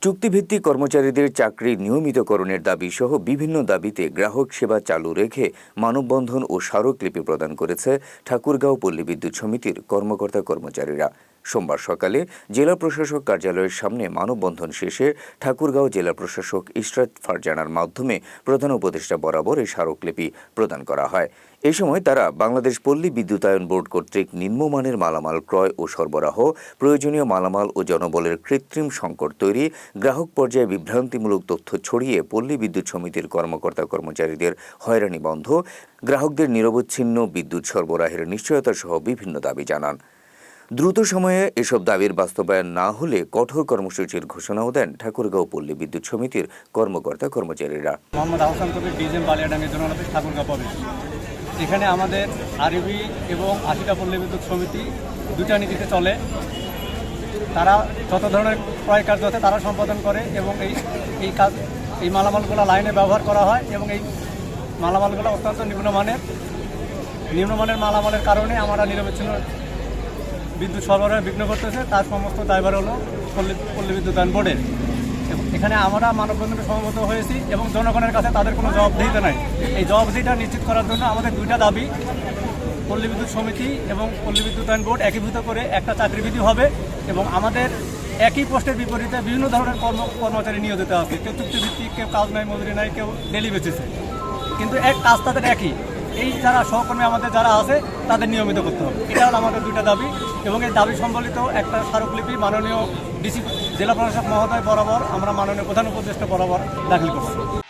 চুক্তিভিত্তিক কর্মচারীদের চাকরি নিয়মিতকরণের দাবি সহ বিভিন্ন দাবিতে গ্রাহক সেবা চালু রেখে মানববন্ধন ও স্মারকলিপি প্রদান করেছে ঠাকুরগাঁও পল্লী বিদ্যুৎ সমিতির কর্মকর্তা কর্মচারীরা। সোমবার সকালে জেলা প্রশাসক কার্যালয়ের সামনে মানববন্ধন শেষে ঠাকুরগাঁও জেলা প্রশাসক ইশরাত ফারজানার মাধ্যমে প্রধান উপদেষ্টা বরাবর এই স্মারকলিপি প্রদান করা হয়। এই সময় তারা বাংলাদেশ পল্লী বিদ্যুতায়ন বোর্ড কর্তৃক নিম্নমানের মালামাল ক্রয় ও সরবরাহ, প্রয়োজনীয় মালামাল ও জনবলের কৃত্রিম সংকট তৈরি, গ্রাহক পর্যায়ে বিভ্রান্তিমূলক তথ্য ছড়িয়ে পল্লী বিদ্যুৎ সমিতির কর্মকর্তা কর্মচারীদের হয়রানি বন্ধ, গ্রাহকদের নিরবচ্ছিন্ন বিদ্যুৎ সরবরাহের নিশ্চয়তা সহ বিভিন্ন দাবি জানান। দ্রুত সময়ে এসব দাবির বাস্তবায়ন না হলে কঠোর কর্মসূচির ঘোষণাও দেন ঠাকুরগাঁও পল্লী বিদ্যুৎ সমিতির কর্মকর্তা কর্মচারীরা। মোহাম্মদ আহসান কবির ডিজেম বালিয়াডাঙ্গের জন্য ঠাকুরগাঁও প্রবেশ। এখানে আমাদের আরবি এবং আশিটা পল্লী বিদ্যুৎ সমিতি দুটা নীতিতে চলে। তারা যত ধরনের ক্রয় কার্য আছে তারা সম্পাদন করে এবং এই মালামালগুলো লাইনে ব্যবহার করা হয় এবং এই মালামালগুলো অত্যন্ত নিম্নমানের মালামালের কারণে আমরা নিরবচ্ছিন্ন বিদ্যুৎ সরবরাহে বিঘ্ন করতেছে। তার সমস্ত দায়ভার হলো পল্লী বিদ্যুতায়ন বোর্ডের। এখানে আমরা মানববন্ধনে সমবেত হয়েছি এবং জনগণের কাছে তাদের কোনো জবাবদিহিতা নাই। এই জবাবদিহিতা নিশ্চিত করার জন্য আমাদের দুইটা দাবি, পল্লী বিদ্যুৎ সমিতি এবং পল্লী বিদ্যুতায়ন বোর্ড একীভূত করে একটা চাকরিবিধি হবে এবং আমাদের একই পোস্টের বিপরীতে বিভিন্ন ধরনের কর্মচারী নিয়োজিত আছে। কেউ চুক্তিভিত্তিক, কেউ কাজ নাই, মজুরি নাই, কেউ ডেলি বেসিসে, কিন্তু কাজ তাদের একই। এই যারা সহকর্মী আমাদের যারা আছে তাদের নিয়মিত করতে হবে। এটা হলো আমাদের দুইটা দাবি এবং এই দাবি সম্বলিত একটা স্মারকলিপি মাননীয় ডিসি জেলা প্রশাসক মহোদয় বরাবর আমরা মাননীয় প্রধান উপদেষ্টা বরাবর দাখিল করছি।